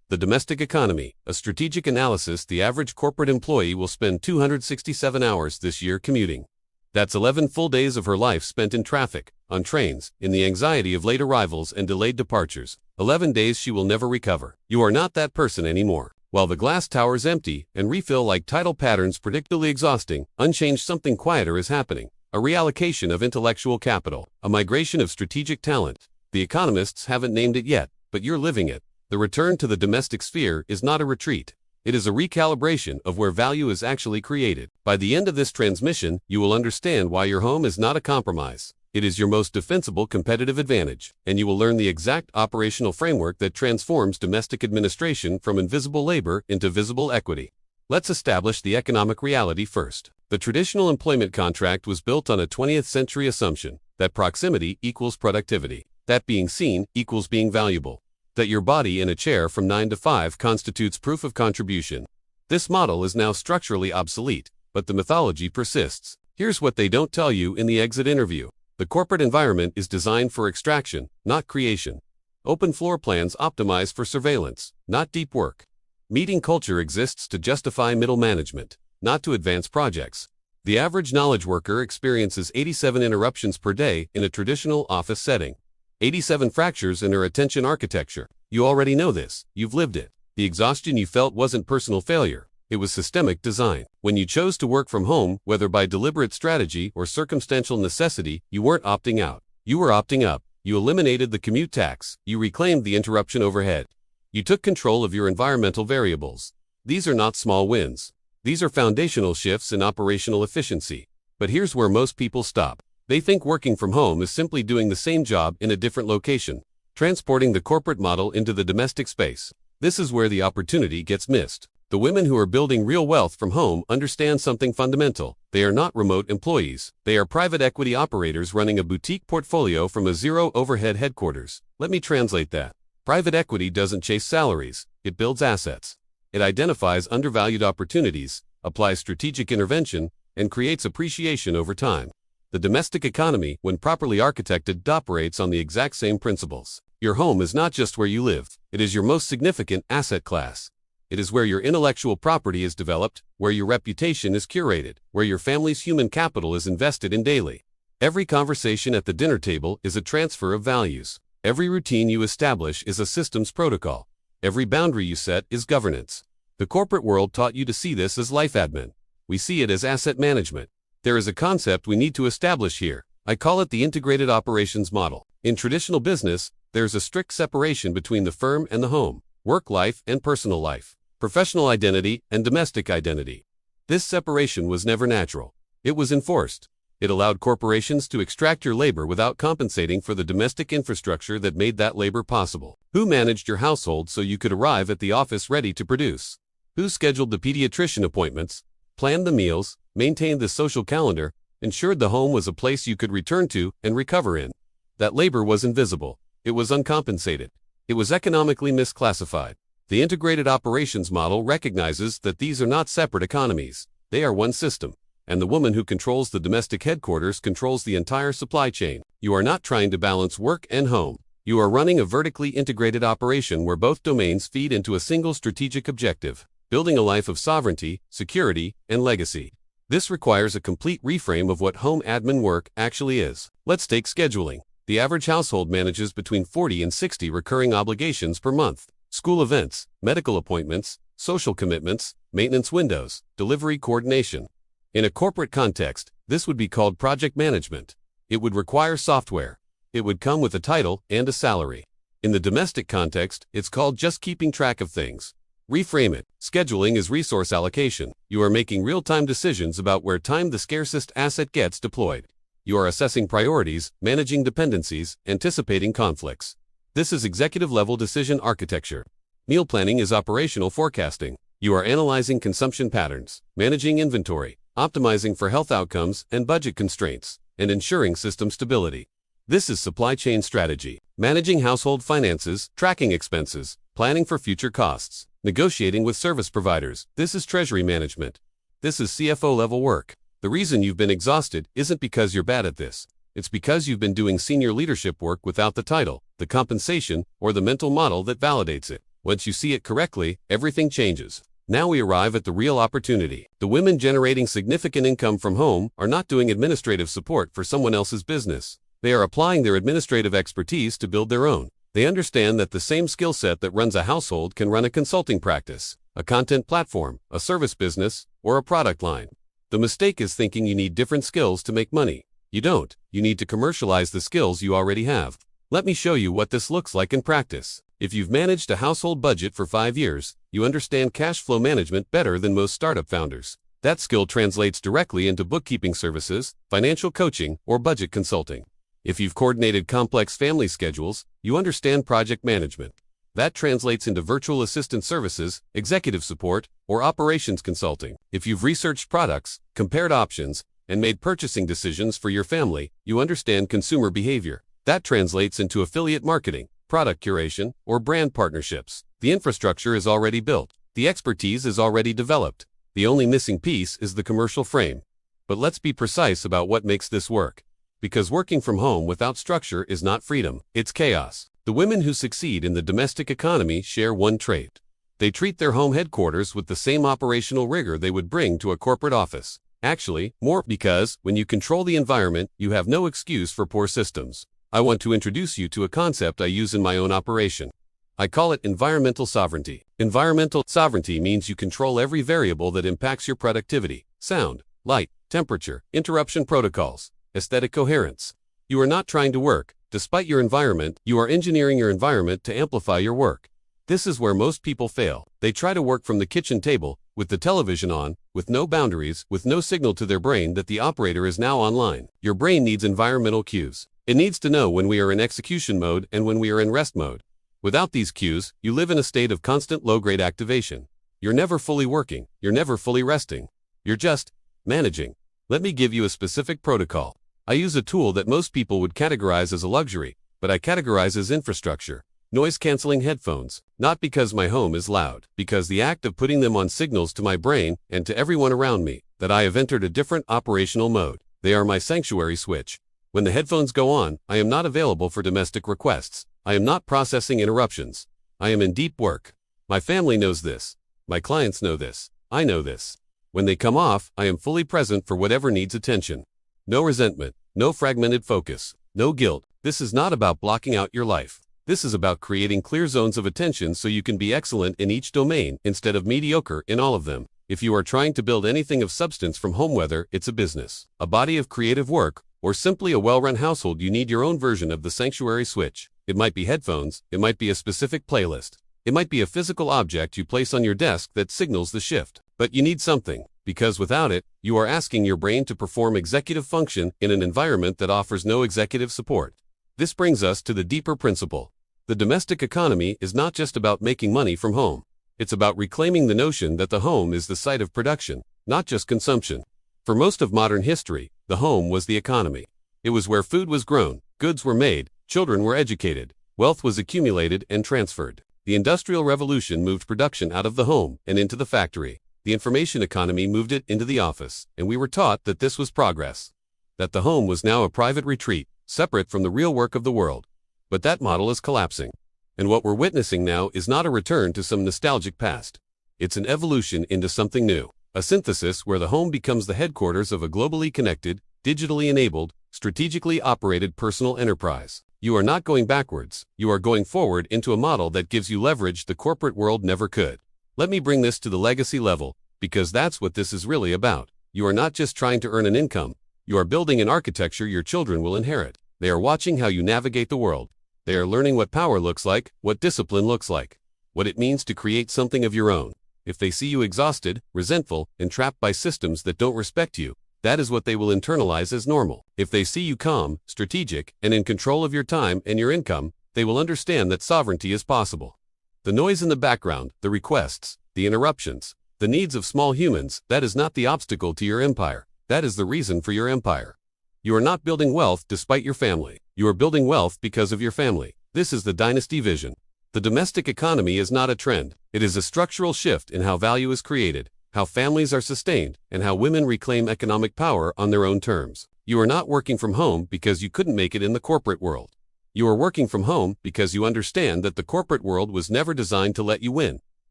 The domestic economy, a strategic analysis. The average corporate employee will spend 267 hours this year commuting. That's 11 full days of her life spent in traffic, on trains, in the anxiety of late arrivals and delayed departures. 11 days she will never recover. You are not that person anymore. While the glass towers empty and refill like tidal patterns predictably exhausting, unchanged something quieter is happening. A reallocation of intellectual capital, a migration of strategic talent. The economists haven't named it yet, but you're living it. The return to the domestic sphere is not a retreat. It is a recalibration of where value is actually created. By the end of this transmission, you will understand why your home is not a compromise. It is your most defensible competitive advantage, and you will learn the exact operational framework that transforms domestic administration from invisible labor into visible equity. Let's establish the economic reality first. The traditional employment contract was built on a 20th century assumption that proximity equals productivity, that being seen equals being valuable, that your body in a chair from 9 to 5 constitutes proof of contribution. This model is now structurally obsolete, but the mythology persists. Here's what they don't tell you in the exit interview. The corporate environment is designed for extraction, not creation. Open floor plans optimize for surveillance, not deep work. Meeting culture exists to justify middle management, not to advance projects. The average knowledge worker experiences 87 interruptions per day in a traditional office setting. 87 fractures in her attention architecture. You already know this, you've lived it. The exhaustion you felt wasn't personal failure, it was systemic design. When you chose to work from home, whether by deliberate strategy or circumstantial necessity, you weren't opting out. You were opting up. You eliminated the commute tax. You reclaimed the interruption overhead. You took control of your environmental variables. These are not small wins. These are foundational shifts in operational efficiency. But here's where most people stop. They think working from home is simply doing the same job in a different location, transporting the corporate model into the domestic space. This is where the opportunity gets missed. The women who are building real wealth from home understand something fundamental. They are not remote employees. They are private equity operators running a boutique portfolio from a zero overhead headquarters. Let me translate that. Private equity doesn't chase salaries. It builds assets. It identifies undervalued opportunities, applies strategic intervention, and creates appreciation over time. The domestic economy, when properly architected, operates on the exact same principles. Your home is not just where you live, it is your most significant asset class. It is where your intellectual property is developed, where your reputation is curated, where your family's human capital is invested in daily. Every conversation at the dinner table is a transfer of values. Every routine you establish is a systems protocol. Every boundary you set is governance. The corporate world taught you to see this as life admin. We see it as asset management. There is a concept we need to establish here. I call it the integrated operations model. In traditional business, there's a strict separation between the firm and the home, work life and personal life, professional identity and domestic identity. This separation was never natural. It was enforced. It allowed corporations to extract your labor without compensating for the domestic infrastructure that made that labor possible. Who managed your household so you could arrive at the office ready to produce? Who scheduled the pediatrician appointments, planned the meals, maintained the social calendar, ensured the home was a place you could return to and recover in? That labor was invisible. It was uncompensated. It was economically misclassified. The integrated operations model recognizes that these are not separate economies. They are one system. And the woman who controls the domestic headquarters controls the entire supply chain. You are not trying to balance work and home. You are running a vertically integrated operation where both domains feed into a single strategic objective, building a life of sovereignty, security, and legacy. This requires a complete reframe of what home admin work actually is. Let's take scheduling. The average household manages between 40 and 60 recurring obligations per month. School events, medical appointments, social commitments, maintenance windows, delivery coordination. In a corporate context, this would be called project management. It would require software. It would come with a title and a salary. In the domestic context, it's called just keeping track of things. Reframe it. Scheduling is resource allocation. You are making real-time decisions about where time the scarcest asset gets deployed. You are assessing priorities, managing dependencies, anticipating conflicts. This is executive-level decision architecture. Meal planning is operational forecasting. You are analyzing consumption patterns, managing inventory, optimizing for health outcomes and budget constraints, and ensuring system stability. This is supply chain strategy, managing household finances, tracking expenses, planning for future costs, negotiating with service providers. This is treasury management. This is CFO-level work. The reason you've been exhausted isn't because you're bad at this. It's because you've been doing senior leadership work without the title, the compensation, or the mental model that validates it. Once you see it correctly, everything changes. Now we arrive at the real opportunity. The women generating significant income from home are not doing administrative support for someone else's business. They are applying their administrative expertise to build their own. They understand that the same skill set that runs a household can run a consulting practice, a content platform, a service business, or a product line. The mistake is thinking you need different skills to make money. You don't. You need to commercialize the skills you already have. Let me show you what this looks like in practice. If you've managed a household budget for 5 years, you understand cash flow management better than most startup founders. That skill translates directly into bookkeeping services, financial coaching, or budget consulting. If you've coordinated complex family schedules, you understand project management. That translates into virtual assistant services, executive support, or operations consulting. If you've researched products, compared options, and made purchasing decisions for your family, you understand consumer behavior. That translates into affiliate marketing, product curation, or brand partnerships. The infrastructure is already built. The expertise is already developed. The only missing piece is the commercial frame. But let's be precise about what makes this work. Because working from home without structure is not freedom, it's chaos. The women who succeed in the domestic economy share one trait. They treat their home headquarters with the same operational rigor they would bring to a corporate office. Actually, more, because when you control the environment, you have no excuse for poor systems. I want to introduce you to a concept I use in my own operation. I call it environmental sovereignty. Environmental sovereignty means you control every variable that impacts your productivity: sound, light, temperature, interruption protocols, aesthetic coherence. You are not trying to work, despite your environment, you are engineering your environment to amplify your work. This is where most people fail. They try to work from the kitchen table, with the television on, with no boundaries, with no signal to their brain that the operator is now online. Your brain needs environmental cues. It needs to know when we are in execution mode and when we are in rest mode. Without these cues, you live in a state of constant low-grade activation. You're never fully working. You're never fully resting. You're just managing. Let me give you a specific protocol. I use a tool that most people would categorize as a luxury, but I categorize as infrastructure. Noise-canceling headphones. Not because my home is loud, because the act of putting them on signals to my brain and to everyone around me that I have entered a different operational mode. They are my sanctuary switch. When the headphones go on, I am not available for domestic requests. I am not processing interruptions. I am in deep work. My family knows this. My clients know this. I know this. When they come off, I am fully present for whatever needs attention. No resentment, no fragmented focus, no guilt. This is not about blocking out your life. This is about creating clear zones of attention so you can be excellent in each domain instead of mediocre in all of them. If you are trying to build anything of substance from home, whether it's a business, a body of creative work, or simply a well-run household, you need your own version of the sanctuary switch. It might be headphones, it might be a specific playlist, it might be a physical object you place on your desk that signals the shift. But you need something, because without it, you are asking your brain to perform executive function in an environment that offers no executive support. This brings us to the deeper principle. The domestic economy is not just about making money from home. It's about reclaiming the notion that the home is the site of production, not just consumption. For most of modern history, the home was the economy. It was where food was grown, goods were made, children were educated, wealth was accumulated and transferred. The Industrial Revolution moved production out of the home and into the factory. The information economy moved it into the office, and we were taught that this was progress. That the home was now a private retreat, separate from the real work of the world. But that model is collapsing. And what we're witnessing now is not a return to some nostalgic past. It's an evolution into something new. A synthesis where the home becomes the headquarters of a globally connected, digitally enabled, strategically operated personal enterprise. You are not going backwards. You are going forward into a model that gives you leverage the corporate world never could. Let me bring this to the legacy level, because that's what this is really about. You are not just trying to earn an income. You are building an architecture your children will inherit. They are watching how you navigate the world. They are learning what power looks like, what discipline looks like, what it means to create something of your own. If they see you exhausted, resentful, and trapped by systems that don't respect you, that is what they will internalize as normal. If they see you calm, strategic, and in control of your time and your income, they will understand that sovereignty is possible. The noise in the background, the requests, the interruptions, the needs of small humans, that is not the obstacle to your empire. That is the reason for your empire. You are not building wealth despite your family. You are building wealth because of your family. This is the dynasty vision. The domestic economy is not a trend. It is a structural shift in how value is created, how families are sustained, and how women reclaim economic power on their own terms. You are not working from home because you couldn't make it in the corporate world. You are working from home because you understand that the corporate world was never designed to let you win.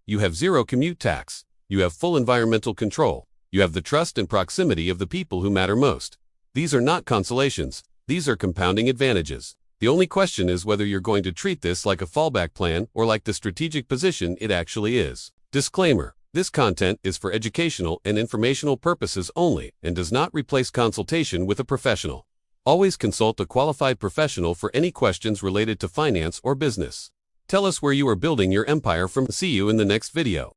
You have zero commute tax. You have full environmental control. You have the trust and proximity of the people who matter most. These are not consolations. These are compounding advantages. The only question is whether you're going to treat this like a fallback plan or like the strategic position it actually is. Disclaimer: this content is for educational and informational purposes only and does not replace consultation with a professional. Always consult a qualified professional for any questions related to finance or business. Tell us where you are building your empire from. See you in the next video.